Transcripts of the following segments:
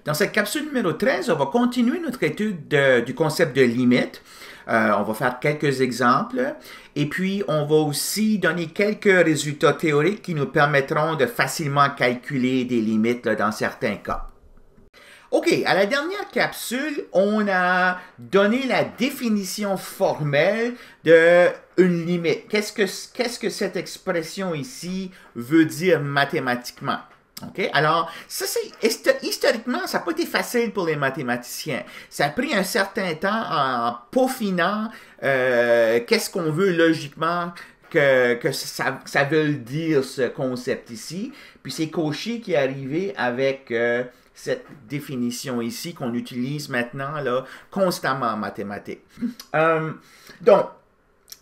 Dans cette capsule numéro 13, on va continuer notre étude du concept de limite. On va faire quelques exemples et puis on va aussi donner quelques résultats théoriques qui nous permettront de facilement calculer des limites dans certains cas. OK, à la dernière capsule, on a donné la définition formelle d'une limite. Qu'est-ce que cette expression ici veut dire mathématiquement? OK? Alors, ça, historiquement, ça n'a pas été facile pour les mathématiciens. Ça a pris un certain temps en peaufinant qu'est-ce qu'on veut logiquement que ça veut dire, ce concept ici. Puis c'est Cauchy qui est arrivé avec cette définition ici qu'on utilise maintenant là, constamment en mathématiques. Donc,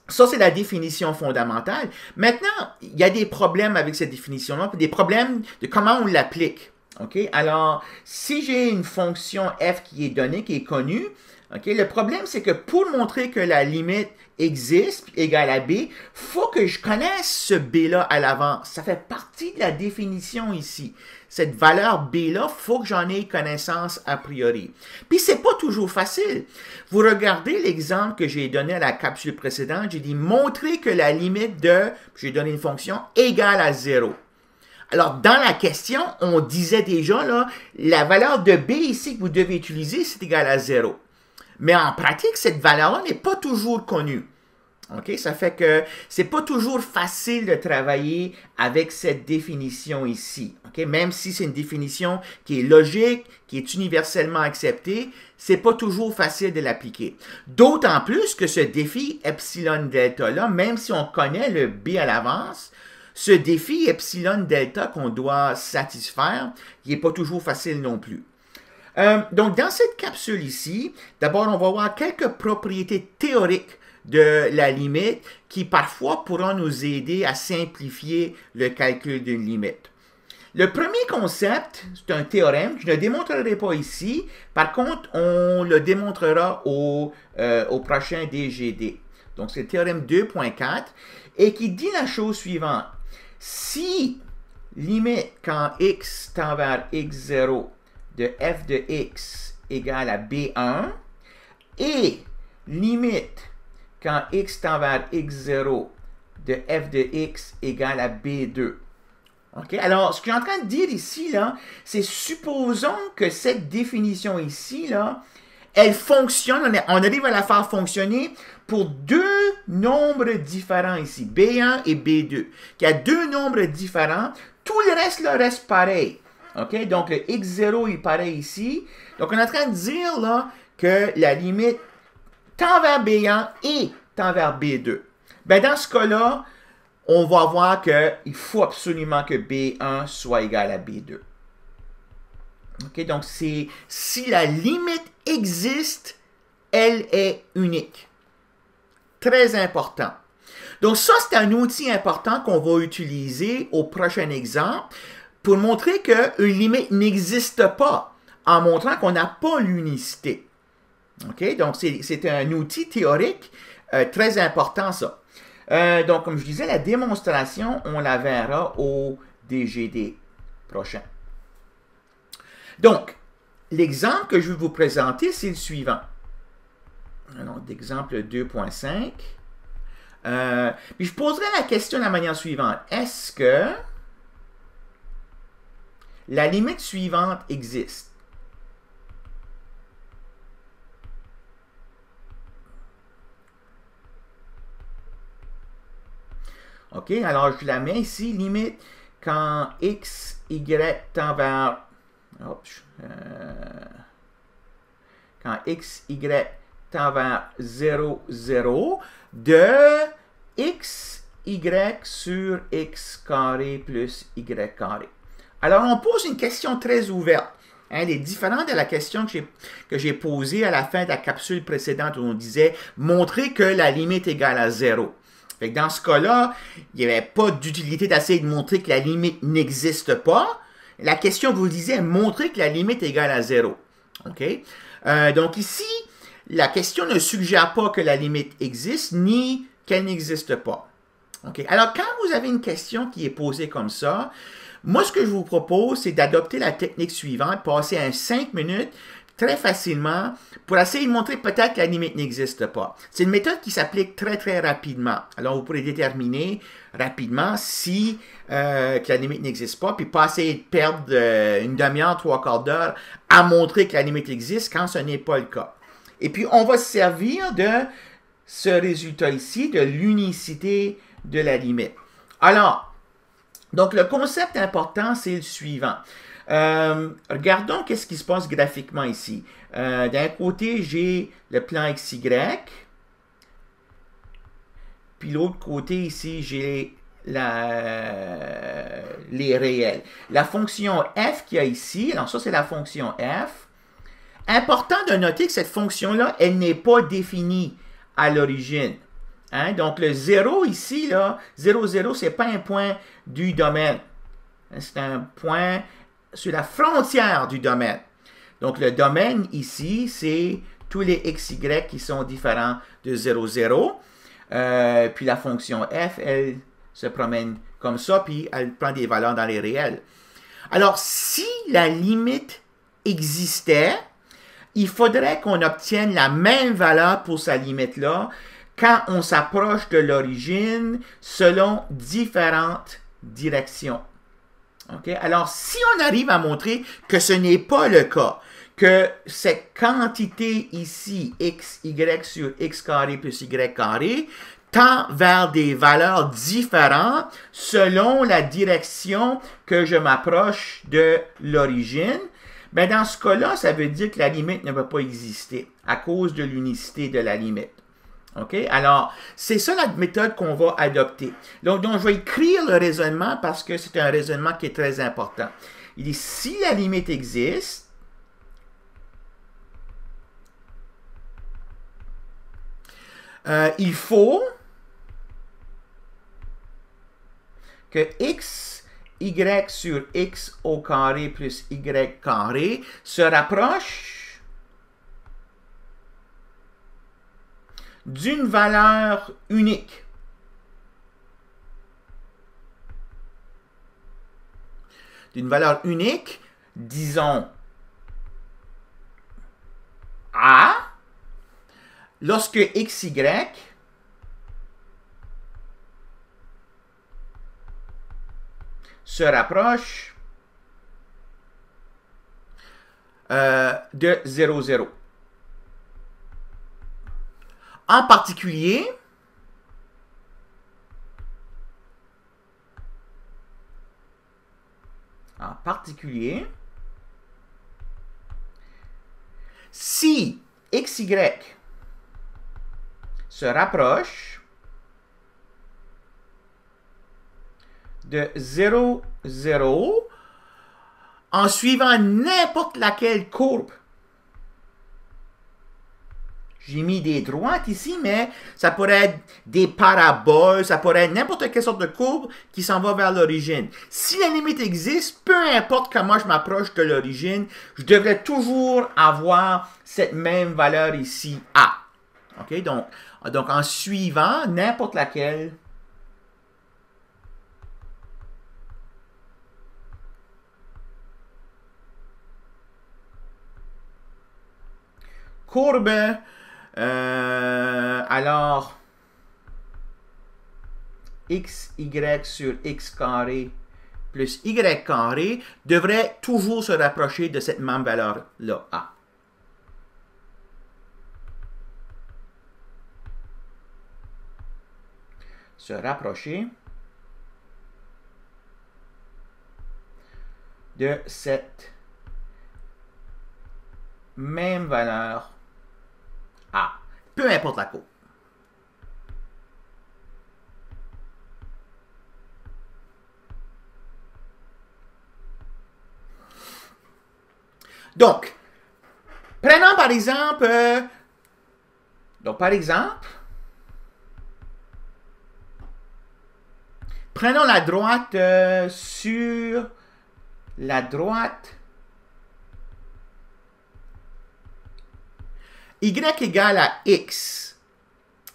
ça, c'est la définition fondamentale. Maintenant, il y a des problèmes avec cette définition-là, des problèmes de comment on l'applique. Okay? Alors, si j'ai une fonction f qui est donnée, qui est connue, okay, le problème, c'est que pour montrer que la limite existe, égale à b, il faut que je connaisse ce b-là à l'avance. Ça fait partie de la définition ici. Cette valeur b-là, il faut que j'en ai connaissance a priori. Puis, c'est pas toujours facile. Vous regardez l'exemple que j'ai donné à la capsule précédente. J'ai dit, montrer que la limite de, j'ai donné une fonction, égale à 0. Alors, dans la question, on disait déjà, là, la valeur de b ici que vous devez utiliser, c'est égal à 0. Mais en pratique, cette valeur-là n'est pas toujours connue. OK? Ça fait que c'est pas toujours facile de travailler avec cette définition ici. OK? Même si c'est une définition qui est logique, qui est universellement acceptée, c'est pas toujours facile de l'appliquer. D'autant plus que ce défi epsilon delta-là, même si on connaît le b à l'avance, ce défi epsilon delta qu'on doit satisfaire, il n'est pas toujours facile non plus. Donc, dans cette capsule ici, d'abord, on va voir quelques propriétés théoriques de la limite qui, parfois, pourront nous aider à simplifier le calcul d'une limite. Le premier concept, c'est un théorème que je ne démontrerai pas ici. Par contre, on le démontrera au prochain DGD. Donc, c'est le théorème 2.4 et qui dit la chose suivante. Si limite quand x tend vers x0 de f de x égale à b1 et limite quand x tend vers x0 de f de x égale à b2. OK? Alors, ce que je suis en train de dire ici, là, c'est supposons que cette définition ici, là, elle fonctionne, on arrive à la faire fonctionner pour deux nombres différents ici, b1 et b2. Il y a deux nombres différents, tout le reste là, reste pareil. OK? Donc, le x0 est pareil ici. Donc, on est en train de dire là, que la limite tend vers b1 et tend vers b2. Ben, dans ce cas-là, on va voir qu'il faut absolument que b1 soit égal à b2. OK? Donc, si la limite existe, elle est unique. Très important. Donc, ça, c'est un outil important qu'on va utiliser au prochain exemple pour montrer qu'une limite n'existe pas, en montrant qu'on n'a pas l'unicité. OK? Donc, c'est un outil théorique très important, ça. Donc, comme je disais, la démonstration, on la verra au DGD prochain. Donc, l'exemple que je vais vous présenter, c'est le suivant. Donc, d'exemple 2.5. Puis, je poserai la question de la manière suivante. Est-ce que la limite suivante existe? OK, alors je la mets ici, limite quand x, y tend vers... quand x, y tend vers 0, 0, de x, y sur x carré plus y carré. Alors, on pose une question très ouverte. Elle est différente de la question que j'ai posée à la fin de la capsule précédente où on disait « montrer que la limite est égale à 0 ». Fait que dans ce cas-là, il n'y avait pas d'utilité d'essayer de montrer que la limite n'existe pas. La question vous disait « montrer que la limite est égale à 0 ». OK? Donc ici, la question ne suggère pas que la limite existe, ni qu'elle n'existe pas. OK? Alors, quand vous avez une question qui est posée comme ça, Moi, ce que je vous propose, c'est d'adopter la technique suivante, passer un 5 minutes très facilement pour essayer de montrer peut-être que la limite n'existe pas. C'est une méthode qui s'applique très, très rapidement. Alors, vous pourrez déterminer rapidement si que la limite n'existe pas, puis pas essayer de perdre une demi-heure, 3/4 d'heure à montrer que la limite existe quand ce n'est pas le cas. Et puis, on va se servir de ce résultat ici, de l'unicité de la limite. Alors, donc le concept important, c'est le suivant. Regardons qu'est-ce qui se passe graphiquement ici. D'un côté, j'ai le plan XY. Puis l'autre côté, ici, j'ai les réels. La fonction f qu'il y a ici, alors ça, c'est la fonction f. Important de noter que cette fonction-là, elle n'est pas définie à l'origine. Hein? Donc, le 0 ici, là, 0, 0, ce n'est pas un point du domaine. C'est un point sur la frontière du domaine. Donc, le domaine ici, c'est tous les xy qui sont différents de 0, 0. Puis la fonction f, elle se promène comme ça, puis elle prend des valeurs dans les réels. Alors, si la limite existait, il faudrait qu'on obtienne la même valeur pour sa limite-là quand on s'approche de l'origine selon différentes directions. Okay? Alors, si on arrive à montrer que ce n'est pas le cas, que cette quantité ici, xy sur x carré plus y carré, tend vers des valeurs différentes selon la direction que je m'approche de l'origine, bien dans ce cas-là, ça veut dire que la limite ne va pas exister à cause de l'unicité de la limite. OK? Alors, c'est ça la méthode qu'on va adopter. Donc, je vais écrire le raisonnement parce que c'est un raisonnement qui est très important. Il dit, si la limite existe, il faut que x, y sur x au carré plus y carré se rapproche d'une valeur unique. D'une valeur unique, disons A, lorsque xy se rapproche de 0, 0. En particulier, si xy se rapproche de 0, 0 en suivant n'importe laquelle courbe. J'ai mis des droites ici, mais ça pourrait être des paraboles, ça pourrait être n'importe quelle sorte de courbe qui s'en va vers l'origine. Si la limite existe, peu importe comment je m'approche de l'origine, je devrais toujours avoir cette même valeur ici, A. OK? Donc en suivant n'importe laquelle courbe, alors xy sur x carré plus y carré devrait toujours se rapprocher de cette même valeur-là, A. Se rapprocher de cette même valeur A. Peu importe la courbe. Donc, prenons par exemple, prenons la droite sur la droite y égale à x.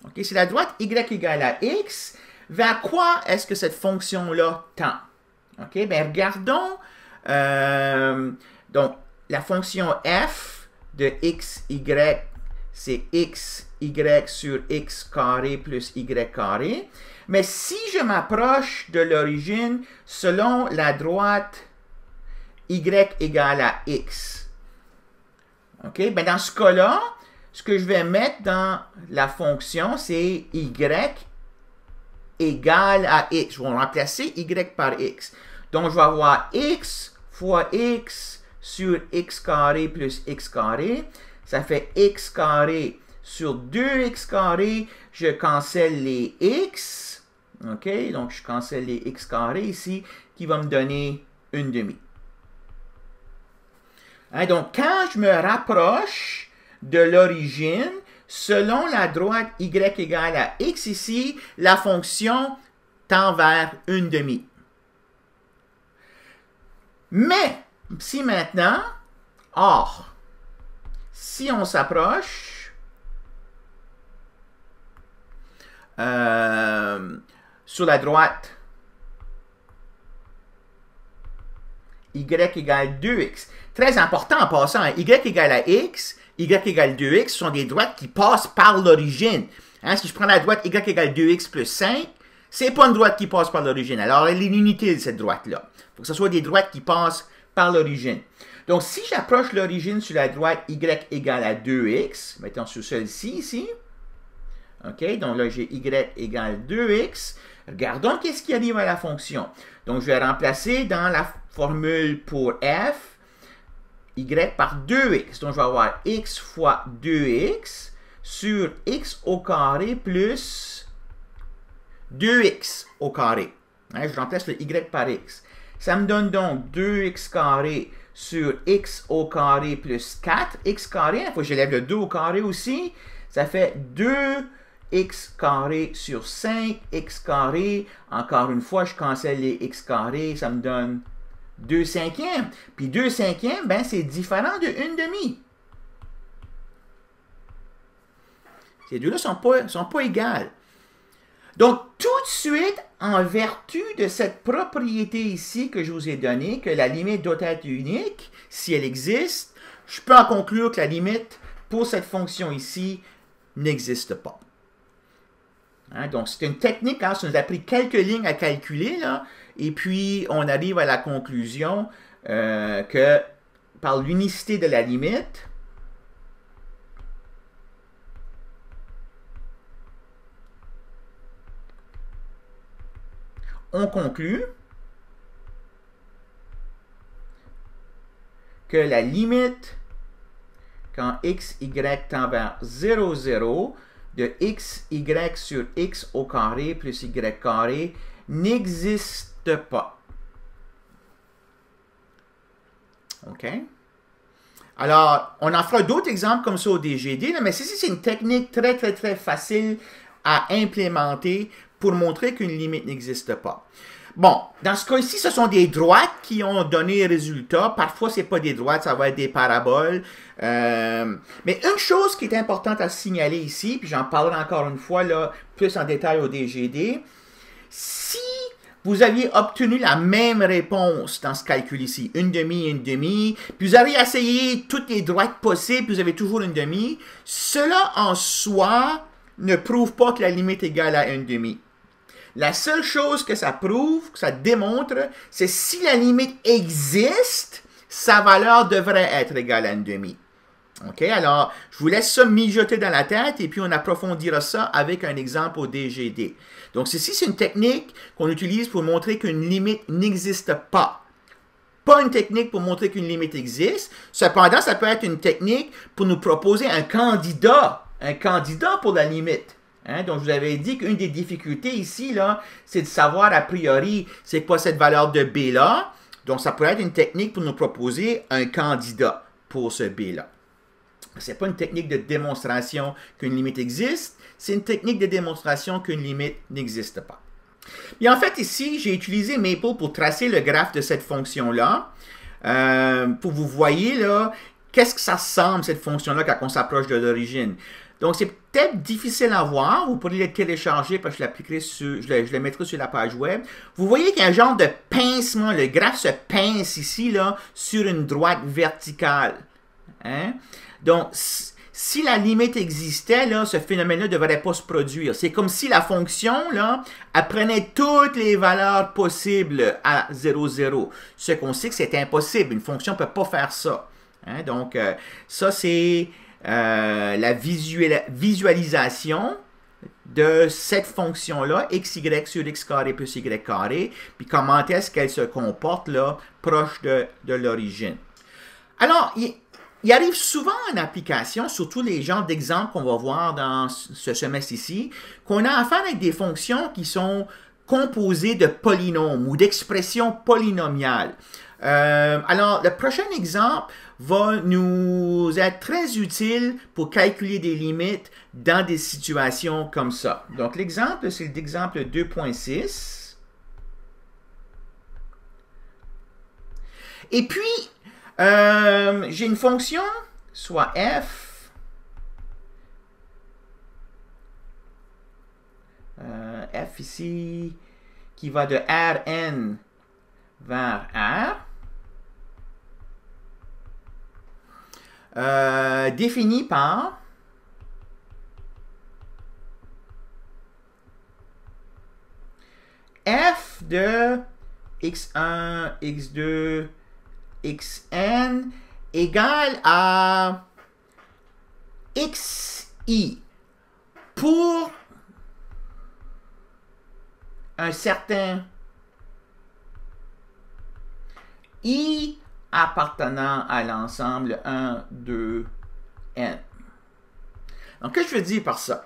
Okay, c'est la droite y égale à x. Vers quoi est-ce que cette fonction-là tend? OK, bien regardons, donc la fonction f de x, y, c'est x, y sur x carré plus y carré. Mais si je m'approche de l'origine selon la droite y égale à x, OK, bien dans ce cas-là, ce que je vais mettre dans la fonction, c'est y égale à x. Je vais remplacer y par x. Donc, je vais avoir x fois x sur x carré plus x carré. Ça fait x carré sur 2x carré. Je cancelle les x. OK? Donc, je cancelle les x carrés ici, qui va me donner une demi. Hein, donc, quand je me rapproche de l'origine, selon la droite y égale à x ici, la fonction tend vers une demi. Mais, si maintenant, or, si on s'approche sur la droite y égale 2x, très important en passant, y égale à x, y égale 2x sont des droites qui passent par l'origine. Hein, si je prends la droite y égale 2x plus 5, c'est pas une droite qui passe par l'origine. Alors, elle est inutile, cette droite-là. Il faut que ce soit des droites qui passent par l'origine. Donc, si j'approche l'origine sur la droite y égale à 2x, mettons sur celle-ci, ici. OK, donc là, j'ai y égale 2x. Regardons qu'est-ce qui arrive à la fonction. Donc, je vais remplacer dans la formule pour f, y par 2x. Donc, je vais avoir x fois 2x sur x au carré plus 2x au carré. Hein, je remplace le y par x. Ça me donne donc 2x carré sur x au carré plus 4x carré. Il faut que j'élève le 2 au carré aussi. Ça fait 2x carré sur 5x carré. Encore une fois, je cancelle les x carrés. Ça me donne 2 cinquièmes. Puis 2 cinquièmes, ben, c'est différent de 1 demi. Ces deux-là ne sont pas égales. Donc, tout de suite, en vertu de cette propriété ici que je vous ai donnée, que la limite doit être unique, si elle existe, je peux en conclure que la limite pour cette fonction ici n'existe pas. Hein, donc, c'est une technique, hein, ça nous a pris quelques lignes à calculer, là, et puis on arrive à la conclusion que par l'unicité de la limite, on conclut que la limite, quand x, y tend vers 0, 0, de x, y sur x au carré plus y carré n'existe pas. OK? Alors, on en fera d'autres exemples comme ça au DGD, là, mais ceci, c'est une technique très, très, très facile à implémenter pour montrer qu'une limite n'existe pas. Bon, dans ce cas-ci, ce sont des droites qui ont donné résultat. Parfois, ce n'est pas des droites, ça va être des paraboles. Mais une chose qui est importante à signaler ici, puis j'en parlerai encore une fois là, plus en détail au DGD, si vous aviez obtenu la même réponse dans ce calcul ici, une demi, puis vous avez essayé toutes les droites possibles, puis vous avez toujours une demi, cela en soi ne prouve pas que la limite est égale à une demi. La seule chose que ça prouve, que ça démontre, c'est si la limite existe, sa valeur devrait être égale à une demi. OK? Alors, je vous laisse ça mijoter dans la tête et puis on approfondira ça avec un exemple au DGD. Donc, ceci, c'est une technique qu'on utilise pour montrer qu'une limite n'existe pas. Pas une technique pour montrer qu'une limite existe. Cependant, ça peut être une technique pour nous proposer un candidat pour la limite. Hein? Donc, je vous avais dit qu'une des difficultés ici, là, c'est de savoir a priori c'est quoi cette valeur de B-là. Donc, ça pourrait être une technique pour nous proposer un candidat pour ce B-là. Ce n'est pas une technique de démonstration qu'une limite existe, c'est une technique de démonstration qu'une limite n'existe pas. Et en fait, ici, j'ai utilisé Maple pour tracer le graphe de cette fonction-là, pour vous voyez là, qu'est-ce que ça ressemble, cette fonction-là, quand on s'approche de l'origine. Donc, c'est peut-être difficile à voir. Vous pourriez le télécharger parce que je le mettrai sur la page web. Vous voyez qu'il y a un genre de pincement. Le graphe se pince ici, là, sur une droite verticale. Hein? Donc, si la limite existait, là, ce phénomène-là ne devrait pas se produire. C'est comme si la fonction, là, elle prenait toutes les valeurs possibles à 0, 0. Ce qu'on sait que c'est impossible. Une fonction ne peut pas faire ça. Hein? Donc, ça, c'est la visualisation de cette fonction-là, xy sur x carré plus y carré, puis comment est-ce qu'elle se comporte, là, proche de l'origine. Alors, il arrive souvent en application, surtout les genres d'exemples qu'on va voir dans ce semestre ici, qu'on a affaire avec des fonctions qui sont composées de polynômes ou d'expressions polynomiales. Alors, le prochain exemple va nous être très utile pour calculer des limites dans des situations comme ça. Donc, l'exemple, c'est l'exemple 2.6. Et puis, j'ai une fonction, soit f, f ici, qui va de Rn vers R, définie par f de x1, x2, xn égale à xi pour un certain i appartenant à l'ensemble 1, 2, n. Donc, qu'est-ce que je veux dire par ça?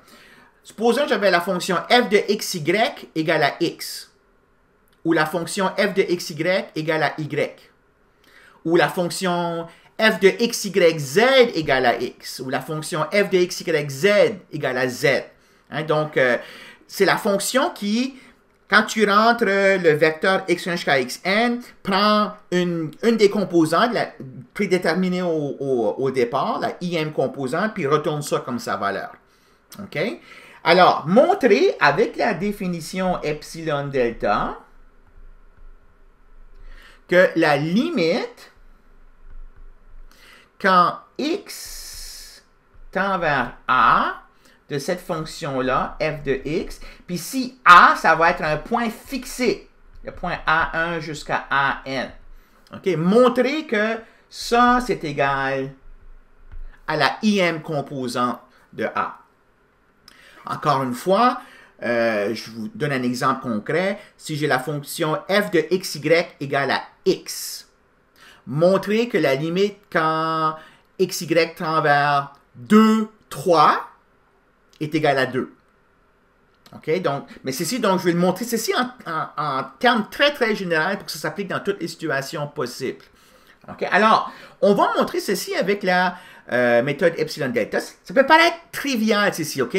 Supposons que j'avais la fonction f de xy égale à x, ou la fonction f de xy égale à y, ou la fonction f de xyz égale à x, ou la fonction f de xyz égale à z. Hein, donc, c'est la fonction qui, quand tu rentres le vecteur x1 jusqu'à xn, prend une des composantes prédéterminée au départ, la im composante, puis retourne ça comme sa valeur. OK? Alors, montrer avec la définition epsilon delta que la limite quand x tend vers a de cette fonction-là, f de x, puis si a, ça va être un point fixé, le point A1 jusqu'à AN. OK? Montrer que ça, c'est égal à la im composante de A. Encore une fois, je vous donne un exemple concret. Si j'ai la fonction f de xy égale à x, montrer que la limite quand xy tend vers 2, 3 est égale à 2. OK? Donc, mais ceci, donc, je vais le montrer ceci en termes très, très généraux pour que ça s'applique dans toutes les situations possibles. OK? Alors, on va montrer ceci avec la méthode epsilon delta. Ça peut paraître trivial ceci, OK?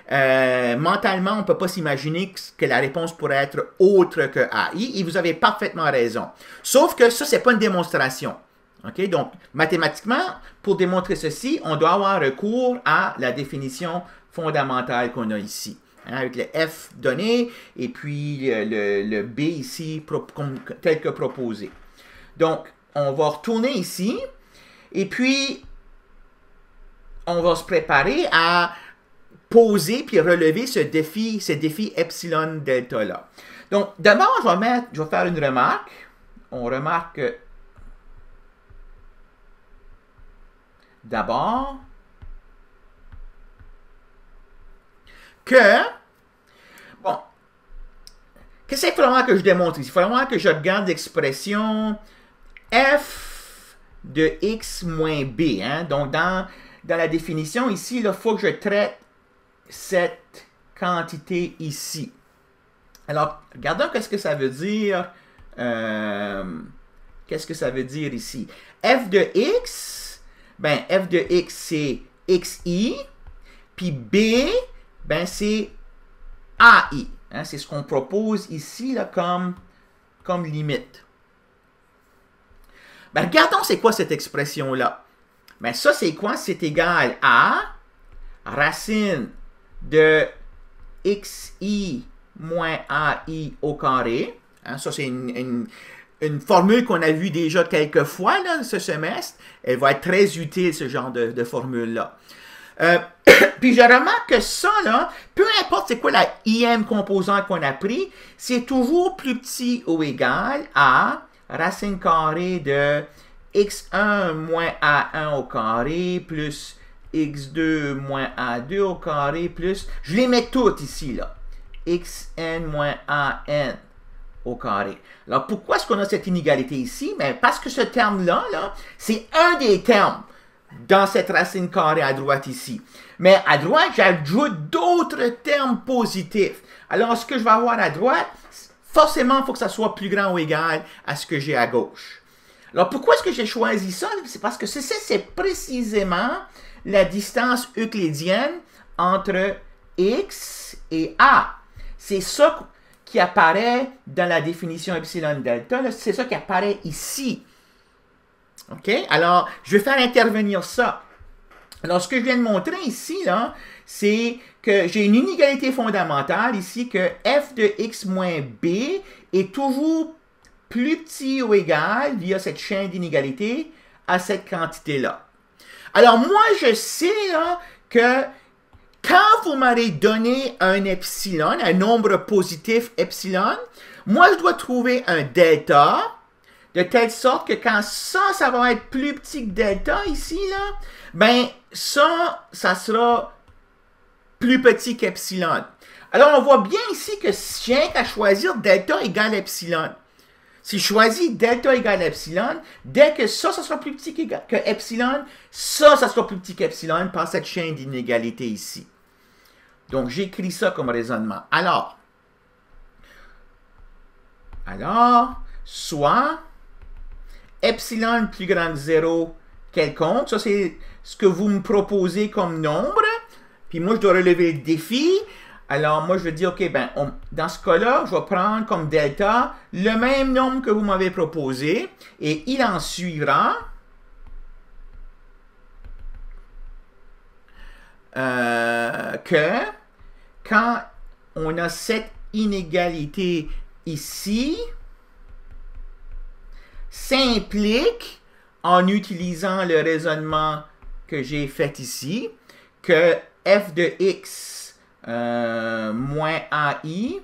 Mentalement, on ne peut pas s'imaginer que la réponse pourrait être autre que AI, et vous avez parfaitement raison. Sauf que ça, ce n'est pas une démonstration. OK? Donc, mathématiquement, pour démontrer ceci, on doit avoir recours à la définition fondamentale qu'on a ici. Hein, avec le f donné, et puis le b ici, tel que proposé. Donc, on va retourner ici, et puis on va se préparer à poser puis relever ce défi epsilon delta là. Donc, d'abord, je vais faire une remarque. On remarque d'abord que, bon, qu'est-ce qu'il faut vraiment que je démontre ici? Il faut vraiment que je regarde l'expression f de x moins b. Hein? Donc, dans la définition ici, il faut que je traite cette quantité ici. Alors, regardons qu'est-ce que ça veut dire. Qu'est-ce que ça veut dire ici? F de x, ben, f de x, c'est xi, puis b, ben, c'est AI. Hein? C'est ce qu'on propose ici là, comme limite. Ben, regardons c'est quoi cette expression-là. Ben, ça, c'est quoi? C'est égal à racine de xi moins ai au carré. Hein, ça, c'est une formule qu'on a vue déjà quelques fois là, ce semestre. Elle va être très utile, ce genre de formule-là. Puis je remarque que ça, là, peu importe c'est quoi la im composante qu'on a pris, c'est toujours plus petit ou égal à racine carrée de x1 moins a1 au carré plus x2 moins a2 au carré plus, je les mets toutes ici, là, xn moins an au carré. Alors, pourquoi est-ce qu'on a cette inégalité ici? Ben, parce que ce terme-là, là, c'est un des termes dans cette racine carrée à droite ici. Mais à droite, j'ajoute d'autres termes positifs. Alors, ce que je vais avoir à droite, forcément, il faut que ça soit plus grand ou égal à ce que j'ai à gauche. Alors, pourquoi est-ce que j'ai choisi ça? C'est parce que c'est précisément la distance euclidienne entre x et a. C'est ça qui apparaît dans la définition epsilon delta. C'est ça qui apparaît ici. OK? Alors, je vais faire intervenir ça. Alors, ce que je viens de montrer ici, là, c'est que j'ai une inégalité fondamentale ici que f de x moins b est toujours plus petit ou égal, via cette chaîne d'inégalité, à cette quantité-là. Alors, moi, je sais là, que quand vous m'avez donné un epsilon, un nombre positif epsilon, moi, je dois trouver un delta, de telle sorte que quand ça va être plus petit que delta ici, là, ben ça sera plus petit qu'epsilon. Alors, on voit bien ici que si j'ai qu'à choisir delta égale epsilon. Si je choisis delta égale epsilon, dès que ça sera plus petit que epsilon, ça sera plus petit qu'epsilon par cette chaîne d'inégalité ici. Donc, j'écris ça comme raisonnement. Alors, soit epsilon plus grand que 0 quelconque, ça c'est ce que vous me proposez comme nombre, puis moi je dois relever le défi. Alors moi je vais dire, ok, ben dans ce cas-là, je vais prendre comme delta le même nombre que vous m'avez proposé, et il en suivra que quand on a cette inégalité ici, s'implique, en utilisant le raisonnement que j'ai fait ici, que f de x moins ai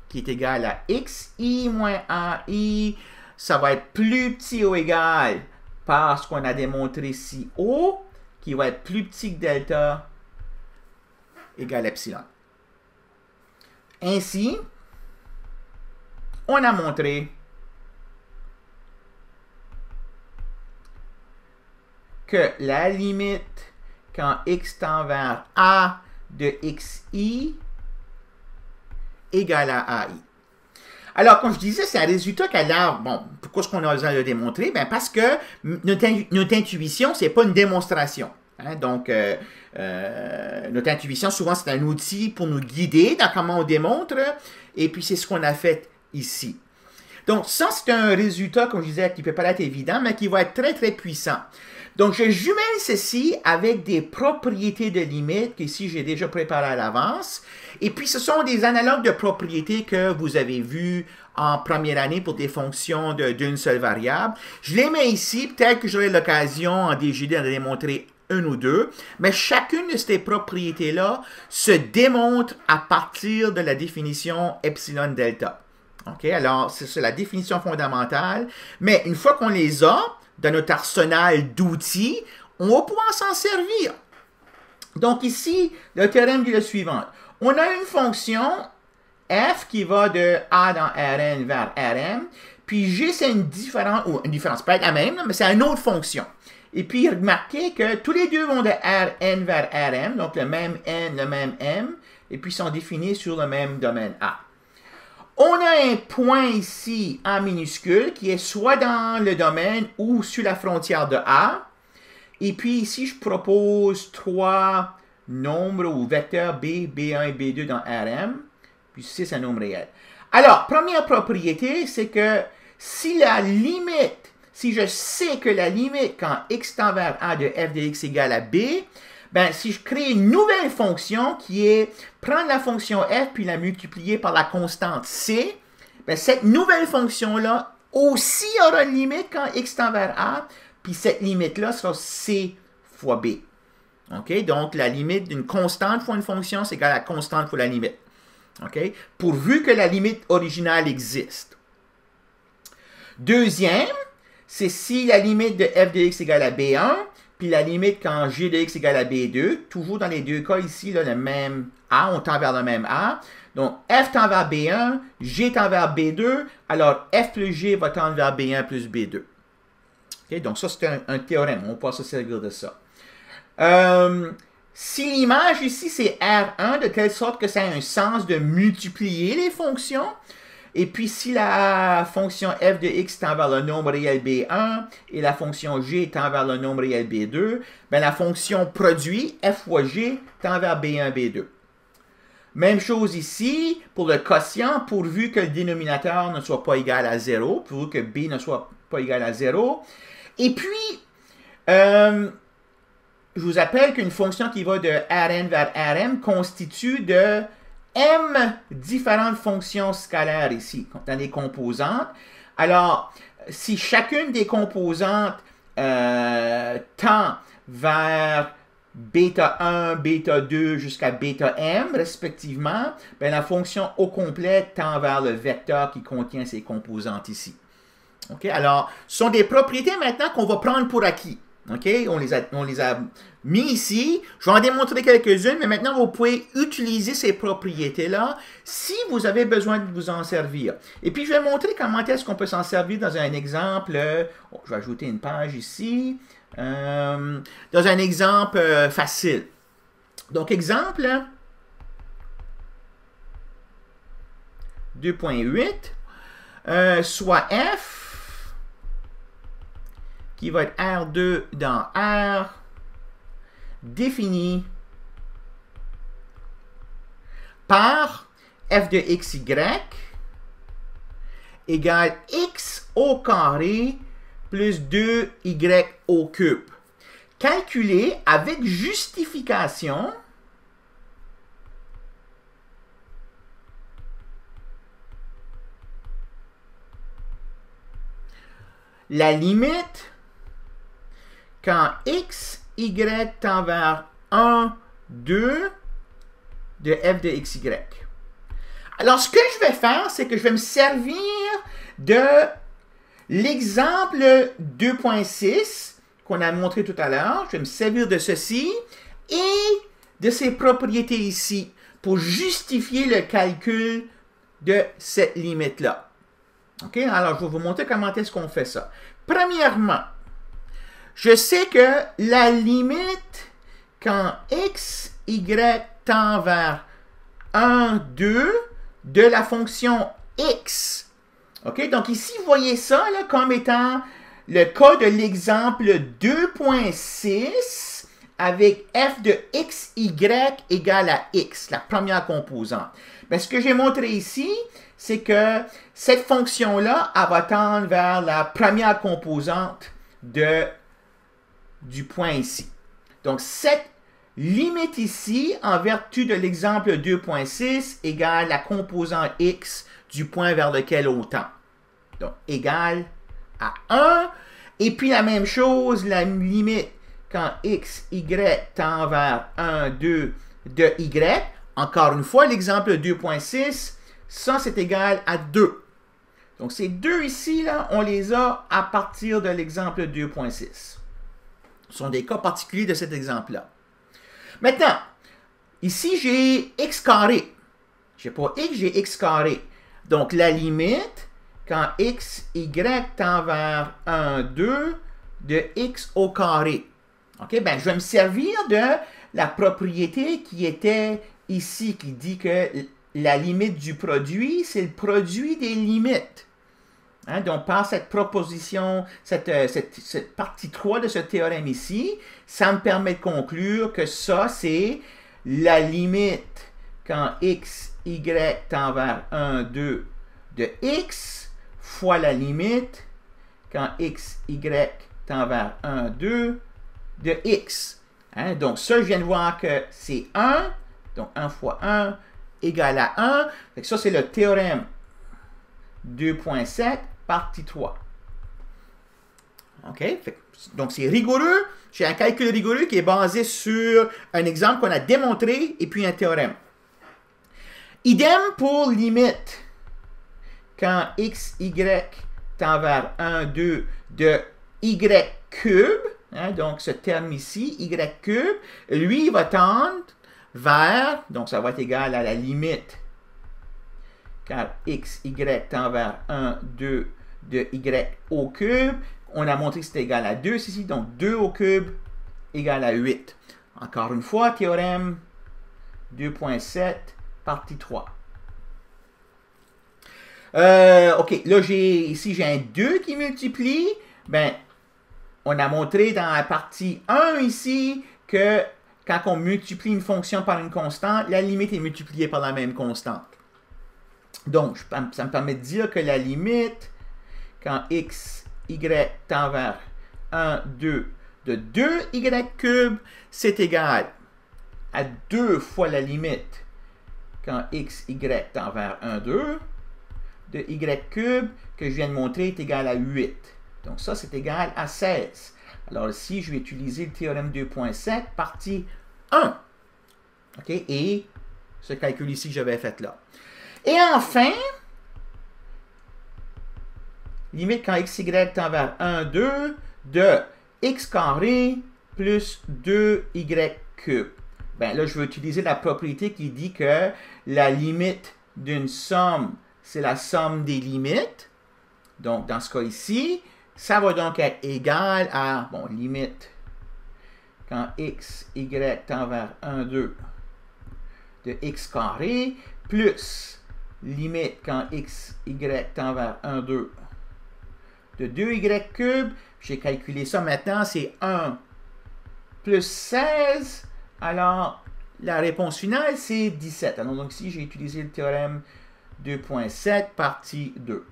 qui est égal à xi moins ai, ça va être plus petit ou égal par ce qu'on a démontré ici haut, qui va être plus petit que delta égale epsilon. Ainsi, on a montré que la limite quand x tend vers a de xi égale à ai. Alors, comme je disais, c'est un résultat qui a l'air, bon, pourquoi est-ce qu'on a besoin de le démontrer? Bien, parce que notre intuition, c'est pas une démonstration. Hein? Donc, notre intuition, souvent, c'est un outil pour nous guider dans comment on démontre, et puis c'est ce qu'on a fait ici. Donc, ça, c'est un résultat, comme je disais, qui peut pas être évident, mais qui va être très, très puissant. Donc, je jumelle ceci avec des propriétés de limite qu'ici, j'ai déjà préparées à l'avance. Et puis, ce sont des analogues de propriétés que vous avez vues en première année pour des fonctions d'une seule variable. Je les mets ici. Peut-être que j'aurai l'occasion en DGD de démontrer une ou deux. Mais chacune de ces propriétés-là se démontre à partir de la définition epsilon delta. OK? Alors, c'est la définition fondamentale. Mais une fois qu'on les a, dans notre arsenal d'outils, on va pouvoir s'en servir. Donc ici, le théorème dit le suivant. On a une fonction f qui va de a dans Rn vers Rm, puis g c'est une différence, ou une différence, pas la même, mais c'est une autre fonction. Et puis remarquez que tous les deux vont de Rn vers Rm, donc le même n, le même m, et puis sont définis sur le même domaine A. On a un point ici en minuscule qui est soit dans le domaine ou sur la frontière de A. Et puis ici, je propose trois nombres ou vecteurs B, B1 et B2 dans Rm. Puis C, c'est un nombre réel. Alors, première propriété, c'est que si la limite, si je sais que la limite quand x tend vers a de f de x égale à b, ben, si je crée une nouvelle fonction qui est prendre la fonction f puis la multiplier par la constante c, ben, cette nouvelle fonction-là aussi aura une limite quand x tend vers a, puis cette limite-là sera c fois b. OK? Donc, la limite d'une constante fois une fonction, c'est égal à la constante fois la limite. OK? Pourvu que la limite originale existe. Deuxième, c'est si la limite de f de x égale à b1, puis la limite quand g de x égale à b2, toujours dans les deux cas ici, là, le même a, on tend vers le même a. Donc, f tend vers b1, g tend vers b2, alors f plus g va tendre vers b1 plus b2. Okay? Donc, ça, c'est un théorème, on peut se servir de ça. Si l'image ici, c'est R1, de telle sorte que ça a un sens de multiplier les fonctions, et puis si la fonction f de x tend vers le nombre réel b1 et la fonction g tend vers le nombre réel b2, ben la fonction produit f fois g tend vers b1, b2. Même chose ici pour le quotient, pourvu que le dénominateur ne soit pas égal à 0, pourvu que b ne soit pas égal à 0. Et puis, je vous rappelle qu'une fonction qui va de Rn vers Rm constitue de m différentes fonctions scalaires ici, dans les composantes. Alors, si chacune des composantes tend vers bêta 1, bêta 2 jusqu'à bêta m, respectivement, ben la fonction au complet tend vers le vecteur qui contient ces composantes ici. OK? Alors, ce sont des propriétés maintenant qu'on va prendre pour acquis. OK? On les a mis ici. Je vais en démontrer quelques-unes, mais maintenant, vous pouvez utiliser ces propriétés-là si vous avez besoin de vous en servir. Et puis, je vais montrer comment est-ce qu'on peut s'en servir dans un exemple. Je vais ajouter une page ici. Dans un exemple facile. Donc, exemple 2.8, soit f qui va être R2 dans R, défini par f de xy égale x au carré plus 2y au cube. Calculé avec justification la limite quand x, y tend vers 1, 2 de f de xy. Alors, ce que je vais faire, c'est que je vais me servir de l'exemple 2.6 qu'on a montré tout à l'heure. Je vais me servir de ceci et de ces propriétés ici pour justifier le calcul de cette limite-là. OK? Alors, je vais vous montrer comment est-ce qu'on fait ça. Premièrement, je sais que la limite quand x, y tend vers 1, 2 de la fonction x. OK? Donc ici, vous voyez ça là, comme étant le cas de l'exemple 2.6 avec f de xy égale à x, la première composante. Mais ce que j'ai montré ici, c'est que cette fonction-là, elle va tendre vers la première composante du point ici. Donc, cette limite ici, en vertu de l'exemple 2.6, égale la composante x du point vers lequel on tend. Donc, égale à 1. Et puis, la même chose, la limite quand x, y tend vers 1, 2 de y. Encore une fois, l'exemple 2.6, ça, c'est égal à 2. Donc, ces deux ici, là, on les a à partir de l'exemple 2.6. Ce sont des cas particuliers de cet exemple-là. Maintenant, ici, j'ai x carré. Je n'ai pas x, j'ai x carré. Donc, la limite, quand x, y tend vers 1, 2, de x au carré. OK? Ben, je vais me servir de la propriété qui était ici, qui dit que la limite du produit, c'est le produit des limites. Hein, donc, par cette proposition, cette partie 3 de ce théorème ici, ça me permet de conclure que ça, c'est la limite quand x, y tend vers 1, 2 de x fois la limite quand x, y tend vers 1, 2 de x. Hein? Donc ça, je viens de voir que c'est 1. Donc 1 fois 1 égale à 1. Fait que ça, c'est le théorème 2.7, partie 3. OK? Donc c'est rigoureux. J'ai un calcul rigoureux qui est basé sur un exemple qu'on a démontré et puis un théorème. Idem pour limite quand x, y tend vers 1, 2 de y cube, hein, donc ce terme ici, y cube, lui, il va tendre vers, donc ça va être égal à la limite quand x, y tend vers 1, 2 de y au cube. On a montré que c'était égal à 2 ici, donc 2 au cube égale à 8. Encore une fois, théorème 2.7, partie 3. OK, là, ici, j'ai un 2 qui multiplie. Ben, on a montré dans la partie 1 ici que quand on multiplie une fonction par une constante, la limite est multipliée par la même constante. Donc, ça me permet de dire que la limite, quand x, y tend vers 1, 2 de 2y cube, c'est égal à 2 fois la limite quand x, y tend vers 1, 2 de y cube que je viens de montrer est égal à 8. Donc ça, c'est égal à 16. Alors ici, je vais utiliser le théorème 2.7, partie 1. OK? Et ce calcul ici que j'avais fait là. Et enfin, limite quand x, y tend vers 1, 2 de x carré plus 2y cube. Ben là, je vais utiliser la propriété qui dit que la limite d'une somme, c'est la somme des limites. Donc, dans ce cas ici, ça va donc être égal à, bon, limite quand x, y tend vers 1, 2 de x carré plus limite quand x, y tend vers 1, 2 de 2y cube. J'ai calculé ça maintenant, c'est 1 plus 16. Alors, la réponse finale, c'est 17. Alors, donc ici, j'ai utilisé le théorème 2.7, partie 2.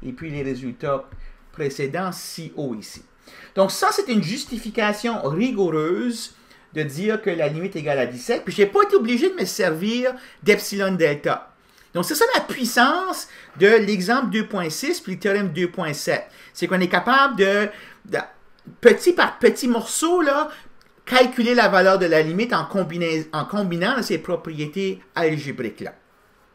Et puis, les résultats précédents, si haut ici. Donc, ça, c'est une justification rigoureuse de dire que la limite est égale à 17. Puis, je n'ai pas été obligé de me servir d'epsilon delta. Donc, c'est ça la puissance de l'exemple 2.6 puis le théorème 2.7. C'est qu'on est capable de, petit par petit morceau, là, calculer la valeur de la limite en combinant ces propriétés algébriques-là.